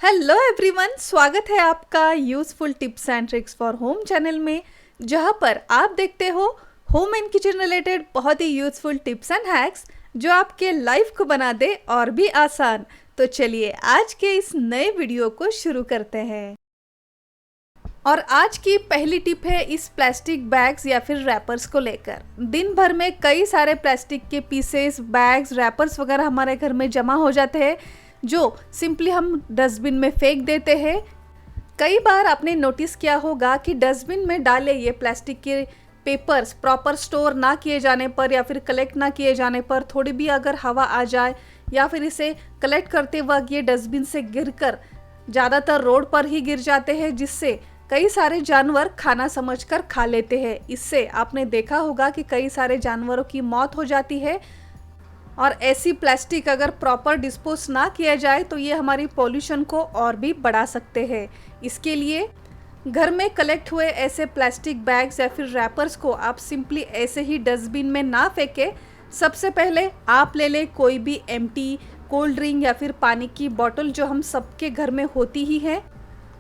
Hello everyone, स्वागत है आपका useful tips and tricks for home channel में, जहां पर आप देखते हो होम एंड किचन रिलेटेड बहुत ही यूजफुल टिप्स एंड हैक्स जो आपके लाइफ को बना दे और भी आसान। तो चलिए आज के इस नए वीडियो को शुरू करते हैं। और आज की पहली टिप है इस प्लास्टिक बैग्स या फिर रैपर्स को लेकर। दिन भर में कई सारे प्लास्टिक के पीसेस, बैग्स, रैपर्स वगैरह हमारे घर में जमा हो जाते हैं जो सिंपली हम डस्टबिन में फेंक देते हैं। कई बार आपने नोटिस किया होगा कि डस्टबिन में डाले ये प्लास्टिक के पेपर्स प्रॉपर स्टोर ना किए जाने पर या फिर कलेक्ट ना किए जाने पर थोड़ी भी अगर हवा आ जाए या फिर इसे कलेक्ट करते वक्त ये डस्टबिन से गिरकर ज़्यादातर रोड पर ही गिर जाते हैं, जिससे कई सारे जानवर खाना समझकर खा लेते हैं। इससे आपने देखा होगा कि कई सारे जानवरों की मौत हो जाती है। और ऐसी प्लास्टिक अगर प्रॉपर डिस्पोज ना किया जाए तो ये हमारी पॉल्यूशन को और भी बढ़ा सकते हैं। इसके लिए घर में कलेक्ट हुए ऐसे प्लास्टिक बैग्स या फिर रैपर्स को आप सिंपली ऐसे ही डस्टबिन में ना फेंके। सबसे पहले आप ले लें कोई भी एम्प्टी कोल्ड ड्रिंक या फिर पानी की बोतल जो हम सबके घर में होती ही है।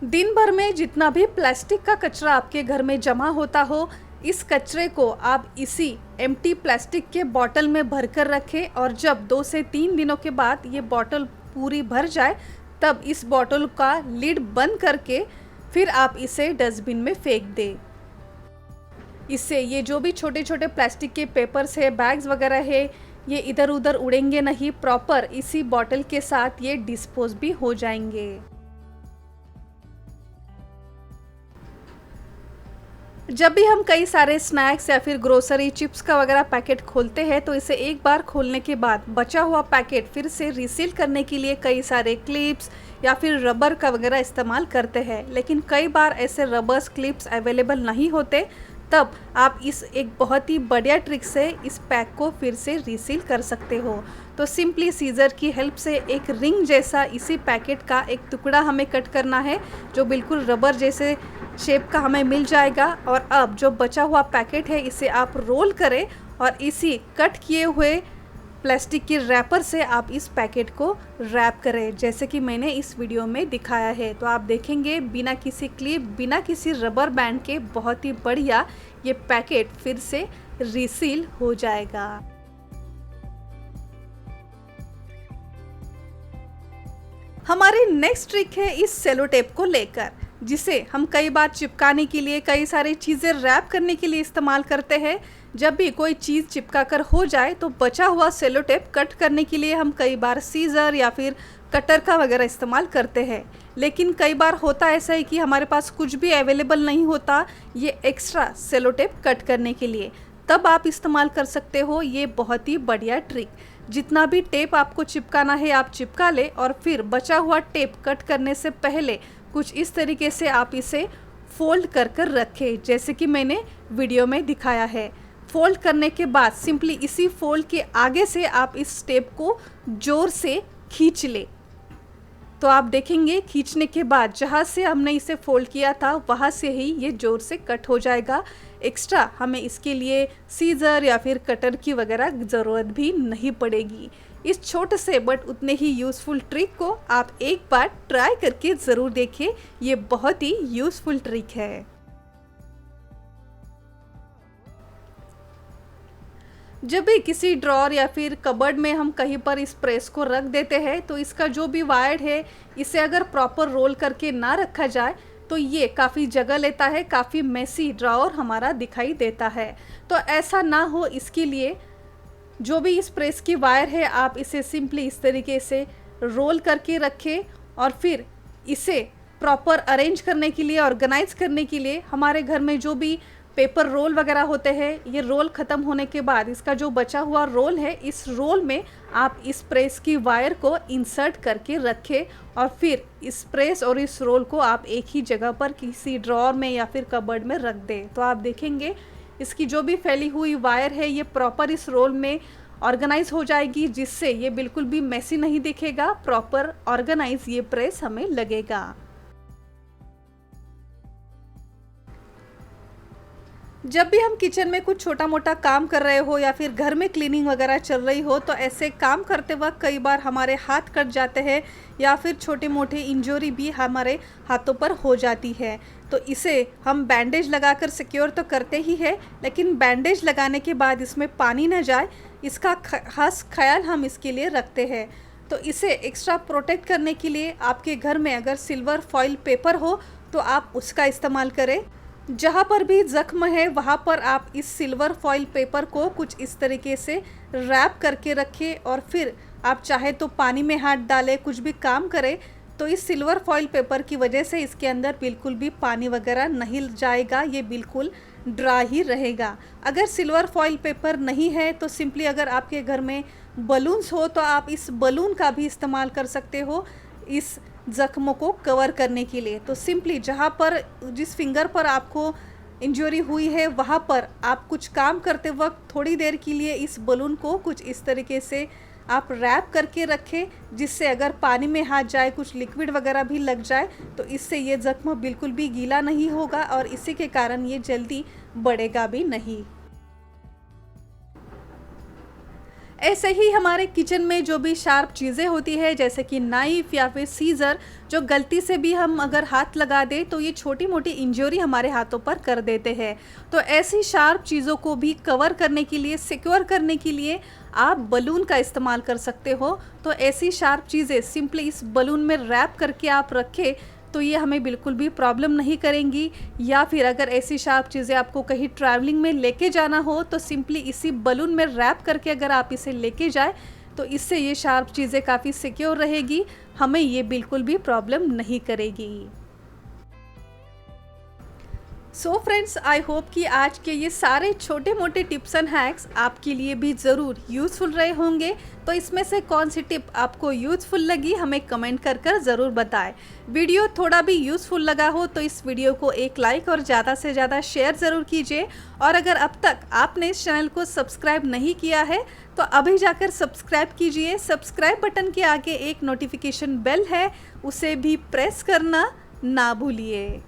दिन भर में जितना भी प्लास्टिक का कचरा आपके घर में जमा होता हो, इस कचरे को आप इसी एम्प्टी प्लास्टिक के बॉटल में भरकर रखें और जब 2 से 3 दिनों के बाद ये बॉटल पूरी भर जाए तब इस बॉटल का लिड बंद करके फिर आप इसे डस्टबिन में फेंक दें। इससे ये जो भी छोटे छोटे प्लास्टिक के पेपर्स है, बैग्स वगैरह है, ये इधर उधर उड़ेंगे नहीं, प्रॉपर इसी बॉटल के साथ ये डिस्पोज भी हो जाएंगे। जब भी हम कई सारे स्नैक्स या फिर ग्रोसरी चिप्स का वगैरह पैकेट खोलते हैं तो इसे एक बार खोलने के बाद बचा हुआ पैकेट फिर से रिसील करने के लिए कई सारे क्लिप्स या फिर रबर का वगैरह इस्तेमाल करते हैं। लेकिन कई बार ऐसे रबर्स क्लिप्स अवेलेबल नहीं होते, तब आप इस एक बहुत ही बढ़िया ट्रिक से इस पैक को फिर से रिसील कर सकते हो। तो सिंपली सीजर की हेल्प से एक रिंग जैसा इसी पैकेट का एक टुकड़ा हमें कट करना है जो बिल्कुल रबर जैसे शेप का हमें मिल जाएगा। और अब जो बचा हुआ पैकेट है इसे आप रोल करें और इसी कट किए हुए प्लास्टिक के रैपर से आप इस पैकेट को रैप करें, जैसे कि मैंने इस वीडियो में दिखाया है। तो आप देखेंगे बिना किसी क्लिप, बिना किसी रबर बैंड के बहुत ही बढ़िया ये पैकेट फिर से रिसील हो जाएगा। हमारी नेक्स्ट ट्रिक है इस सेलो टेप को लेकर, जिसे हम कई बार चिपकाने के लिए, कई सारी चीज़ें रैप करने के लिए इस्तेमाल करते हैं। जब भी कोई चीज़ चिपका कर हो जाए तो बचा हुआ सेलो टेप कट करने के लिए हम कई बार सीजर या फिर कटर का वगैरह इस्तेमाल करते हैं। लेकिन कई बार होता ऐसा है कि हमारे पास कुछ भी अवेलेबल नहीं होता ये एक्स्ट्रा सेलो टेप कट करने के लिए, तब आप इस्तेमाल कर सकते हो ये बहुत ही बढ़िया ट्रिक। जितना भी टेप आपको चिपकाना है आप चिपका ले और फिर बचा हुआ टेप कट करने से पहले कुछ इस तरीके से आप इसे फोल्ड कर कर रखें, जैसे कि मैंने वीडियो में दिखाया है। फोल्ड करने के बाद सिंपली इसी फोल्ड के आगे से आप इस टेप को जोर से खींच ले। तो आप देखेंगे खींचने के बाद जहाँ से हमने इसे फोल्ड किया था वहाँ से ही ये जोर से कट हो जाएगा। एक्स्ट्रा हमें इसके लिए सीजर या फिर कटर की वगैरह ज़रूरत भी नहीं पड़ेगी। इस छोटे से बट उतने ही यूज़फुल ट्रिक को आप एक बार ट्राई करके ज़रूर देखिए, ये बहुत ही यूज़फुल ट्रिक है। जब भी किसी ड्रॉर या फिर कबर्ड में हम कहीं पर इस प्रेस को रख देते हैं तो इसका जो भी वायर है इसे अगर प्रॉपर रोल करके ना रखा जाए तो ये काफ़ी जगह लेता है, काफ़ी मेसी ड्रॉर हमारा दिखाई देता है। तो ऐसा ना हो इसके लिए जो भी इस प्रेस की वायर है आप इसे सिंपली इस तरीके से रोल करके रखें और फिर इसे प्रॉपर अरेंज करने के लिए, ऑर्गेनाइज करने के लिए हमारे घर में जो भी पेपर रोल वगैरह होते हैं, ये रोल ख़त्म होने के बाद इसका जो बचा हुआ रोल है इस रोल में आप इस प्रेस की वायर को इंसर्ट करके रखें और फिर इस प्रेस और इस रोल को आप एक ही जगह पर किसी ड्रॉर में या फिर कबर्ड में रख दें। तो आप देखेंगे इसकी जो भी फैली हुई वायर है ये प्रॉपर इस रोल में ऑर्गेनाइज हो जाएगी, जिससे ये बिल्कुल भी मेसी नहीं दिखेगा, प्रॉपर ऑर्गेनाइज ये प्रेस हमें लगेगा। जब भी हम किचन में कुछ छोटा मोटा काम कर रहे हो या फिर घर में क्लीनिंग वगैरह चल रही हो, तो ऐसे काम करते वक्त कई बार हमारे हाथ कट जाते हैं या फिर छोटे मोटे इंजरी भी हमारे हाथों पर हो जाती है। तो इसे हम बैंडेज लगाकर सिक्योर तो करते ही है, लेकिन बैंडेज लगाने के बाद इसमें पानी न जाए, इसका खास ख्याल हम इसके लिए रखते हैं। तो इसे एक्स्ट्रा प्रोटेक्ट करने के लिए आपके घर में अगर सिल्वर फॉइल पेपर हो तो आप उसका इस्तेमाल करें। जहाँ पर भी ज़ख्म है वहाँ पर आप इस सिल्वर फॉइल पेपर को कुछ इस तरीके से रैप करके रखें और फिर आप चाहे तो पानी में हाथ डालें, कुछ भी काम करें, तो इस सिल्वर फॉइल पेपर की वजह से इसके अंदर बिल्कुल भी पानी वगैरह नहीं जाएगा, ये बिल्कुल ड्राई ही रहेगा। अगर सिल्वर फॉइल पेपर नहीं है तो सिंपली अगर आपके घर में बलून्स हो तो आप इस बलून का भी इस्तेमाल कर सकते हो इस ज़ख्मों को कवर करने के लिए। तो सिंपली जहाँ पर जिस फिंगर पर आपको इंजरी हुई है वहाँ पर आप कुछ काम करते वक्त थोड़ी देर के लिए इस बलून को कुछ इस तरीके से आप रैप करके रखें, जिससे अगर पानी में हाथ जाए, कुछ लिक्विड वगैरह भी लग जाए तो इससे ये ज़ख्म बिल्कुल भी गीला नहीं होगा और इसी के कारण ये जल्दी बढ़ेगा भी नहीं। ऐसे ही हमारे किचन में जो भी शार्प चीज़ें होती है जैसे कि नाइफ़ या फिर सीज़र, जो गलती से भी हम अगर हाथ लगा दें तो ये छोटी मोटी इंजरी हमारे हाथों पर कर देते हैं। तो ऐसी शार्प चीज़ों को भी कवर करने के लिए, सिक्योर करने के लिए आप बलून का इस्तेमाल कर सकते हो। तो ऐसी शार्प चीज़ें सिंपली इस बलून में रैप करके आप रखें तो ये हमें बिल्कुल भी प्रॉब्लम नहीं करेंगी। या फिर अगर ऐसी शार्प चीज़ें आपको कहीं ट्रैवलिंग में लेके जाना हो तो सिंपली इसी बलून में रैप करके अगर आप इसे लेके जाए तो इससे ये शार्प चीज़ें काफ़ी सिक्योर रहेगी, हमें ये बिल्कुल भी प्रॉब्लम नहीं करेगी। सो फ्रेंड्स, आई होप कि आज के ये सारे छोटे मोटे टिप्स एंड हैक्स आपके लिए भी ज़रूर यूज़फुल रहे होंगे। तो इसमें से कौन सी टिप आपको यूज़फुल लगी हमें कमेंट कर ज़रूर बताएं। वीडियो थोड़ा भी यूज़फुल लगा हो तो इस वीडियो को एक लाइक और ज़्यादा से ज़्यादा शेयर ज़रूर कीजिए। और अगर अब तक आपने इस चैनल को सब्सक्राइब नहीं किया है तो अभी जाकर सब्सक्राइब कीजिए। सब्सक्राइब बटन के आगे एक नोटिफिकेशन बेल है, उसे भी प्रेस करना ना भूलिए।